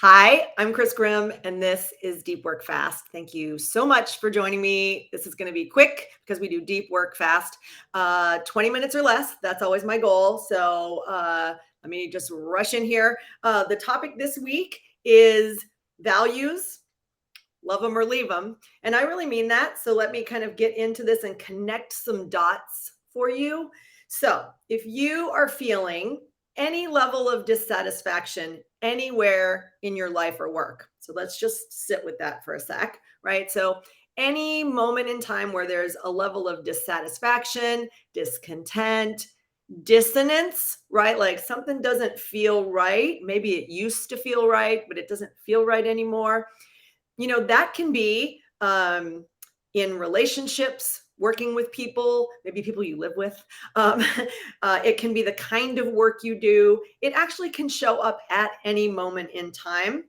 Hi, I'm Chris Grimm, and this is Deep Work Fast. Thank you so much for joining me. This is going to be quick because we do deep work fast, 20 minutes or less. That's always my goal. So let me just rush in here. The topic this week is values, love them or leave them. And I really mean that. So let me kind of get into this and connect some dots for you. So if you are feeling any level of dissatisfaction anywhere in your life or work, so let's just sit with that for a sec, right? So any moment in time where there's a level of dissatisfaction, discontent, dissonance, right? Like something doesn't feel right. Maybe it used to feel right, but it doesn't feel right anymore. That can be in relationships, working with people, maybe people you live with. Um, it can be the kind of work you do. It actually can show up at any moment in time.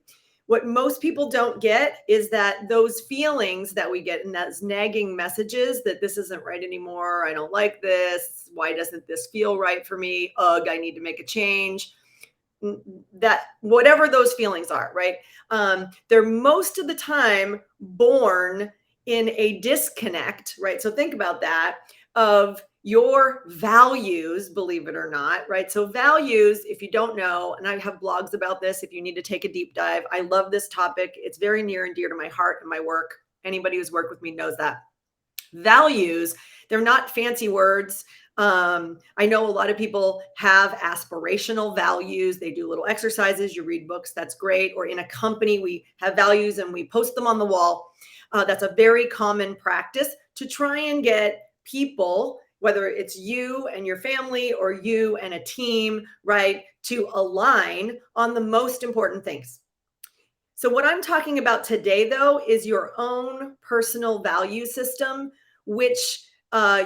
What most people don't get is that those feelings that we get and those nagging messages that this isn't right anymore, I don't like this, why doesn't this feel right for me? Ugh, I need to make a change. That whatever those feelings are, right? They're most of the time born in a disconnect, right? So think about that, of your values, believe it or not, right? So values, if you don't know, and I have blogs about this if you need to take a deep dive. I love this topic. It's very near and dear to my heart and my work. Anybody who's worked with me knows that. Values, they're not fancy words. I know a lot of people have aspirational values. They do little exercises. You read books, that's great. Or in a company, we have values and we post them on the wall. That's a very common practice to try and get people, whether it's you and your family or you and a team, right, to align on the most important things. So, what I'm talking about today, though, is your own personal value system, which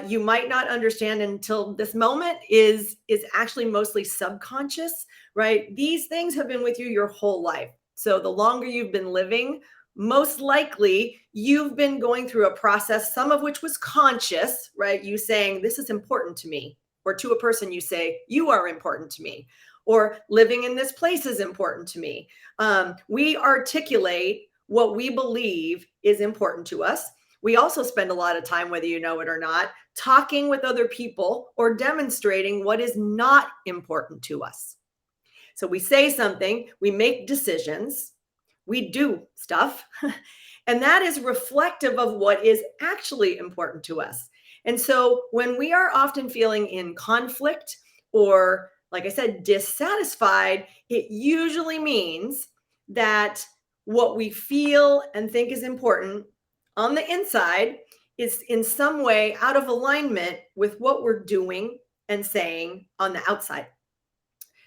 you might not understand until this moment is actually mostly subconscious, right? These things have been with you your whole life. So, the longer you've been living, most likely you've been going through a process, some of which was conscious, right? You saying, "This is important to me," or to a person, you say, "You are important to me," or "Living in this place is important to me." We articulate what we believe is important to us. We also spend a lot of time, whether you know it or not, talking with other people or demonstrating what is not important to us. So we say something, we make decisions, we do stuff, and that is reflective of what is actually important to us. And so when we are often feeling in conflict or, like I said, dissatisfied, it usually means that what we feel and think is important on the inside is in some way out of alignment with what we're doing and saying on the outside.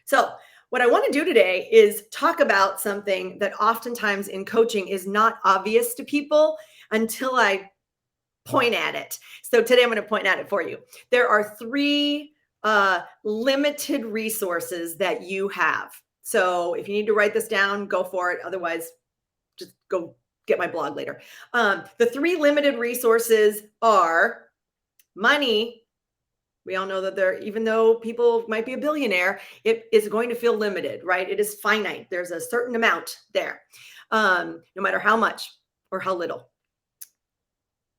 So, what I want to do today is talk about something that oftentimes in coaching is not obvious to people until I point at it. So, today I'm going to point at it for you. There are three limited resources that you have. So, if you need to write this down, go for it. Otherwise, just go get my blog later. The three limited resources are money. We all know that even though people might be a billionaire, it is going to feel limited, right? It is finite. There's a certain amount there, no matter how much or how little.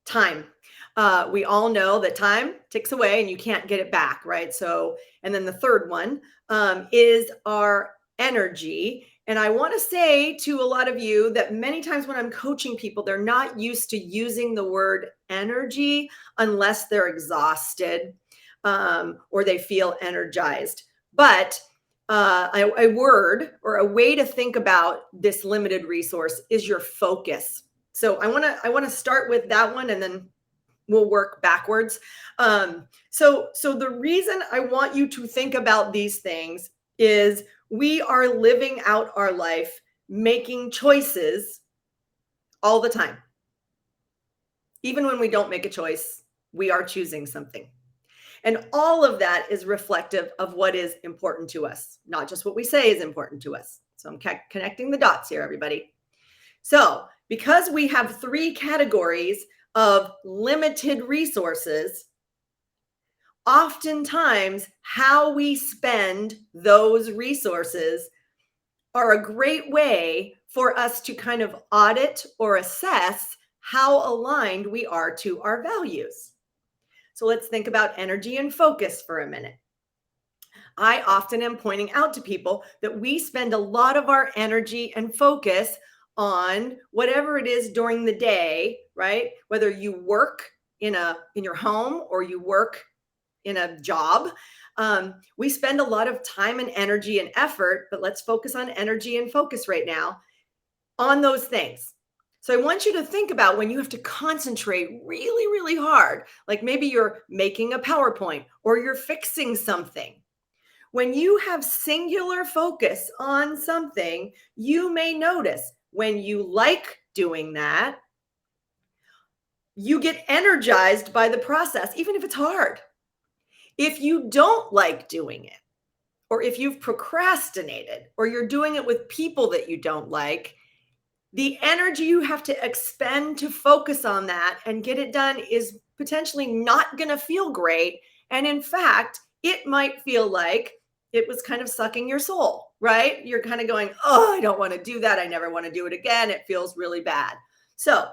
Time. We all know that time ticks away and you can't get it back, right? So, and then the third one is our energy. And I want to say to a lot of you that many times when I'm coaching people, they're not used to using the word energy unless they're exhausted or they feel energized. But a word or a way to think about this limited resource is your focus. So I want to start with that one, and then we'll work backwards. So the reason I want you to think about these things is we are living out our life, making choices all the time. Even when we don't make a choice, we are choosing something. And all of that is reflective of what is important to us, not just what we say is important to us. So I'm connecting the dots here, everybody. So because we have three categories of limited resources, oftentimes how we spend those resources are a great way for us to kind of audit or assess how aligned we are to our values. So let's think about energy and focus for a minute. I often am pointing out to people that we spend a lot of our energy and focus on whatever it is during the day, right? Whether you work in your home or you work in a job, we spend a lot of time and energy and effort. But let's focus on energy and focus right now on those things. So I want you to think about when you have to concentrate really, really hard, like maybe you're making a PowerPoint or you're fixing something. When you have singular focus on something, you may notice when you like doing that, you get energized by the process, even if it's hard. If you don't like doing it, or if you've procrastinated, or you're doing it with people that you don't like, the energy you have to expend to focus on that and get it done is potentially not going to feel great. And in fact, it might feel like it was kind of sucking your soul, right? You're kind of going, oh, I don't want to do that. I never want to do it again. It feels really bad. So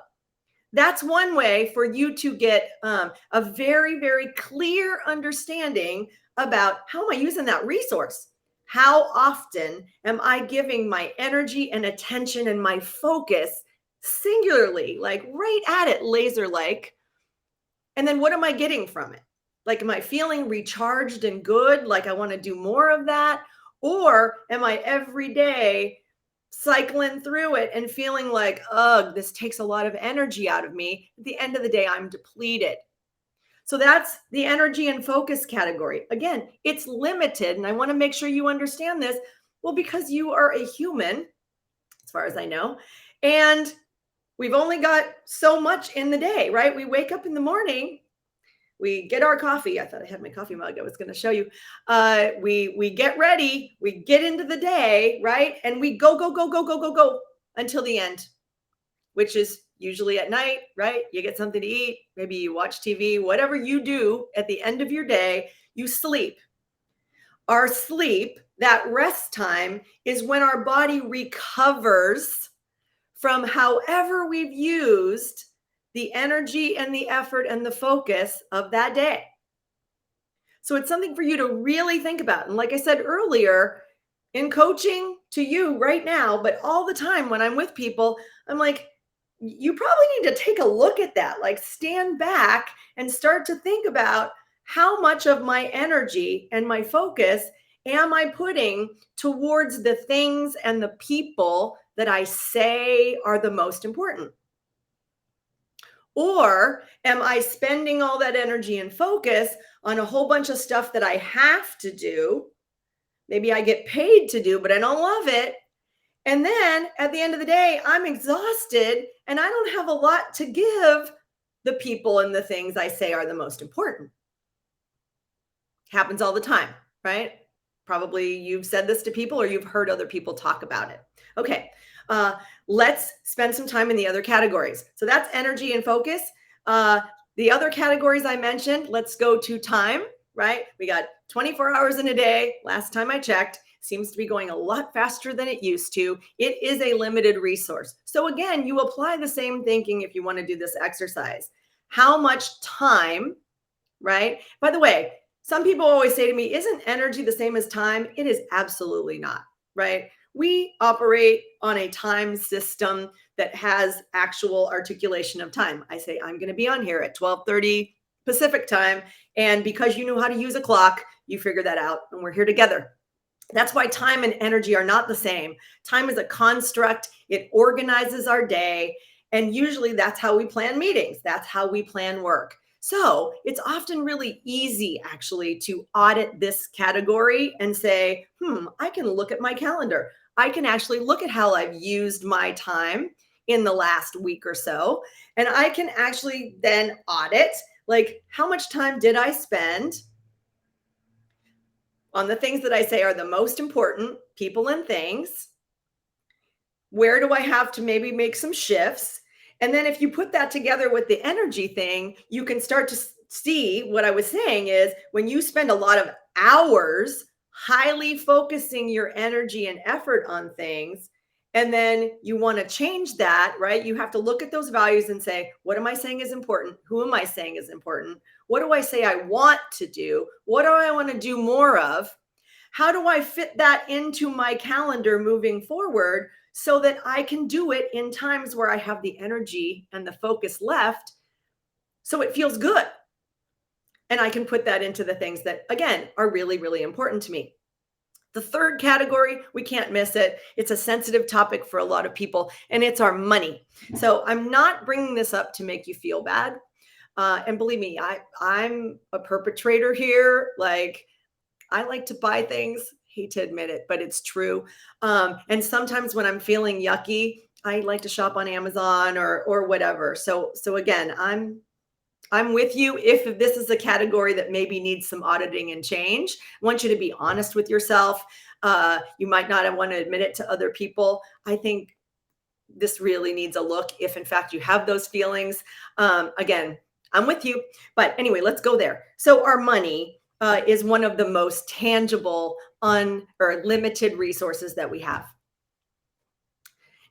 that's one way for you to get a very, very clear understanding about how am I using that resource? How often am I giving my energy and attention and my focus singularly, like right at it, laser like? And then what am I getting from it? Like, am I feeling recharged and good? Like, I want to do more of that? Or am I every day cycling through it and feeling like, ugh, this takes a lot of energy out of me? At the end of the day, I'm depleted. So that's the energy and focus category. Again, it's limited. And I want to make sure you understand this. Well, because you are a human, as far as I know, and we've only got so much in the day, right? We wake up in the morning, we get our coffee. I thought I had my coffee mug. I was going to show you. We get ready, we get into the day, right? And we go until the end, which is usually at night, right? You get something to eat, maybe you watch TV, whatever you do at the end of your day, you sleep. Our sleep, that rest time, is when our body recovers from however we've used the energy and the effort and the focus of that day. So it's something for you to really think about. And like I said earlier, in coaching to you right now, but all the time when I'm with people, I'm like, you probably need to take a look at that. Like, stand back and start to think about how much of my energy and my focus am I putting towards the things and the people that I say are the most important? Or am I spending all that energy and focus on a whole bunch of stuff that I have to do? Maybe I get paid to do, but I don't love it. And then at the end of the day, I'm exhausted and I don't have a lot to give the people and the things I say are the most important. Happens all the time, right? Probably you've said this to people or you've heard other people talk about it. Okay, let's spend some time in the other categories. So that's energy and focus. The other categories I mentioned, let's go to time, right? We got 24 hours in a day. Last time I checked, seems to be going a lot faster than it used to. It is a limited resource. So again, you apply the same thinking if you want to do this exercise. How much time, right? By the way, some people always say to me, isn't energy the same as time? It is absolutely not, right? We operate on a time system that has actual articulation of time. I say, I'm going to be on here at 12:30 Pacific time. And because you know how to use a clock, you figure that out and we're here together. That's why time and energy are not the same. Time is a construct. It organizes our day. And usually that's how we plan meetings. That's how we plan work. So it's often really easy actually to audit this category and say, I can look at my calendar. I can actually look at how I've used my time in the last week or so. And I can actually then audit, like, how much time did I spend on the things that I say are the most important, people and things? Where do I have to maybe make some shifts? And then if you put that together with the energy thing, you can start to see what I was saying is when you spend a lot of hours, highly focusing your energy and effort on things. And then you want to change that, right? You have to look at those values and say, what am I saying is important? Who am I saying is important? What do I say I want to do? What do I want to do more of? How do I fit that into my calendar moving forward so that I can do it in times where I have the energy and the focus left so it feels good? And I can put that into the things that, again, are really, really important to me. The third category, we can't miss it. It's a sensitive topic for a lot of people, and it's our money. So I'm not bringing this up to make you feel bad. And believe me, I'm a perpetrator here. Like, I like to buy things. Hate to admit it, but it's true. And sometimes when I'm feeling yucky, I like to shop on Amazon or whatever. So again, I'm with you. If this is a category that maybe needs some auditing and change, I want you to be honest with yourself. You might not want to admit it to other people. I think this really needs a look if in fact you have those feelings. Again, I'm with you. But anyway, let's go there. So our money is one of the most tangible or limited resources that we have.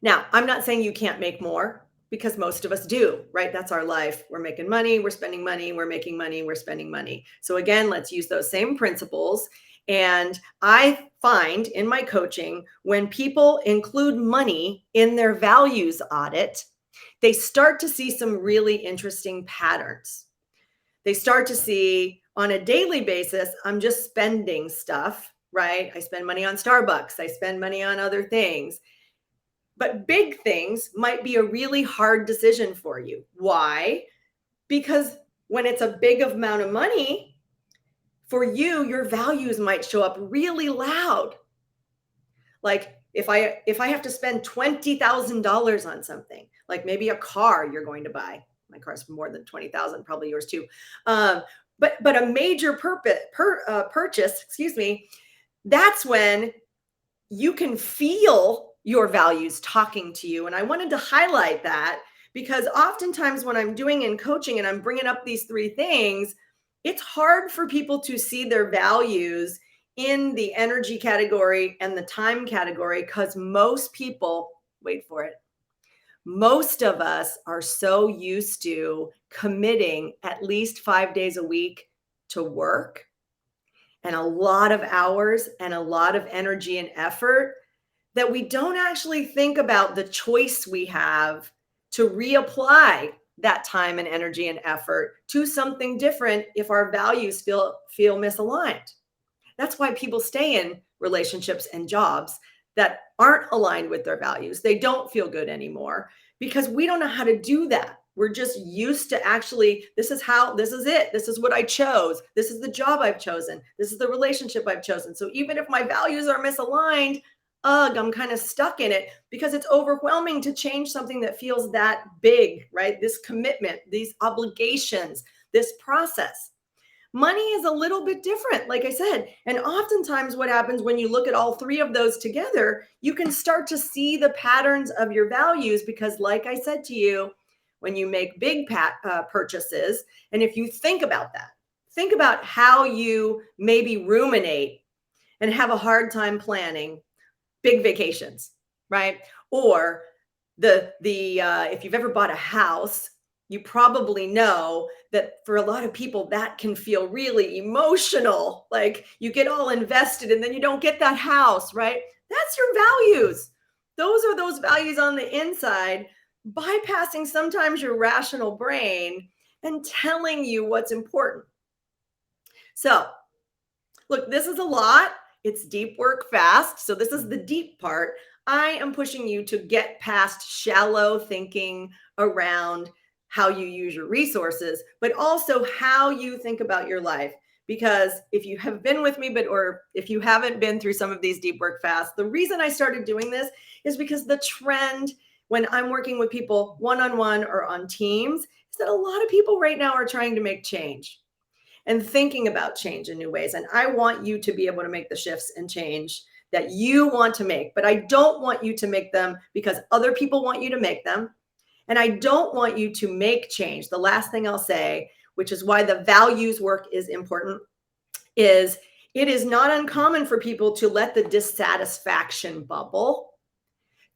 Now, I'm not saying you can't make more because most of us do, right? That's our life. We're making money, we're spending money, we're making money, we're spending money. So again, let's use those same principles. And I find in my coaching, when people include money in their values audit, they start to see some really interesting patterns. They start to see on a daily basis, I'm just spending stuff, right? I spend money on Starbucks, I spend money on other things. But big things might be a really hard decision for you. Why? Because when it's a big amount of money, for you, your values might show up really loud. Like if I have to spend $20,000 on something, like maybe a car you're going to buy. My car's more than 20,000, probably yours too. But a major purchase, excuse me, that's when you can feel your values talking to you. And I wanted to highlight that because oftentimes when I'm doing in coaching and I'm bringing up these three things, it's hard for people to see their values in the energy category and the time category because most people, wait for it, most of us are so used to committing at least 5 days a week to work and a lot of hours and a lot of energy and effort that we don't actually think about the choice we have to reapply that time and energy and effort to something different if our values feel misaligned. That's why people stay in relationships and jobs that aren't aligned with their values. They don't feel good anymore because we don't know how to do that. We're just used to actually, this is it. This is what I chose. This is the job I've chosen. This is the relationship I've chosen. So even if my values are misaligned, I'm kind of stuck in it because it's overwhelming to change something that feels that big, right? This commitment, these obligations, this process. Money is a little bit different, like I said. And oftentimes what happens when you look at all three of those together, you can start to see the patterns of your values because like I said to you, when you make big purchases, and if you think about that, think about how you maybe ruminate and have a hard time planning big vacations, right? Or if you've ever bought a house, you probably know that for a lot of people that can feel really emotional. Like you get all invested and then you don't get that house, right? That's your values. Those are those values on the inside, bypassing sometimes your rational brain and telling you what's important. So, look, this is a lot. It's deep work fast. So this is the deep part. I am pushing you to get past shallow thinking around how you use your resources, but also how you think about your life. Because if you have been with me, or if you haven't been through some of these deep work fast, the reason I started doing this is because the trend when I'm working with people one-on-one or on teams is that a lot of people right now are trying to make change and thinking about change in new ways. And I want you to be able to make the shifts and change that you want to make, but I don't want you to make them because other people want you to make them. And I don't want you to make change. The last thing I'll say, which is why the values work is important, is It is not uncommon for people to let the dissatisfaction bubble,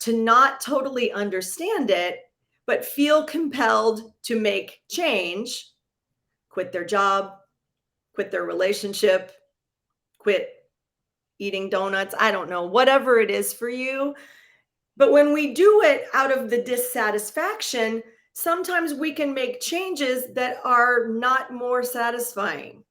to not totally understand it, but feel compelled to make change, quit their job, quit their relationship, quit eating donuts. I don't know, whatever it is for you. But when we do it out of the dissatisfaction, sometimes we can make changes that are not more satisfying.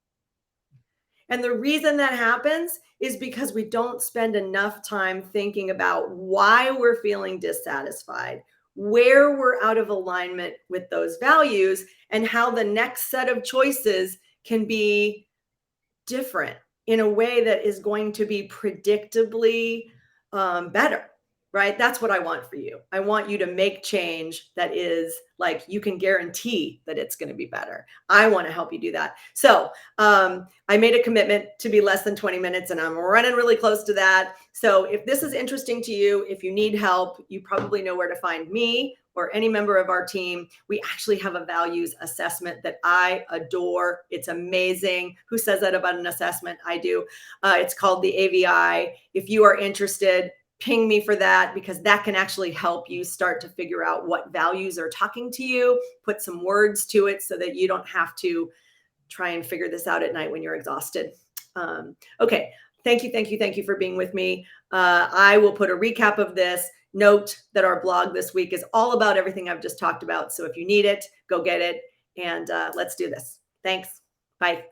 And the reason that happens is because we don't spend enough time thinking about why we're feeling dissatisfied, where we're out of alignment with those values, and how the next set of choices can be different in a way that is going to be predictably better, right? That's what I want for you. I want you to make change that is like you can guarantee that it's going to be better. I want to help you do that. So I made a commitment to be less than 20 minutes and I'm running really close to that. So if this is interesting to you, if you need help, you probably know where to find me or any member of our team. We actually have a values assessment that I adore. It's amazing. Who says that about an assessment? I do. It's called the AVI. If you are interested, ping me for that, because that can actually help you start to figure out what values are talking to you, put some words to it so that you don't have to try and figure this out at night when you're exhausted. Okay. Thank you. Thank you. Thank you for being with me. I will put a recap of this. Note that our blog this week is all about everything I've just talked about. So if you need it, go get it. And let's do this. Thanks. Bye.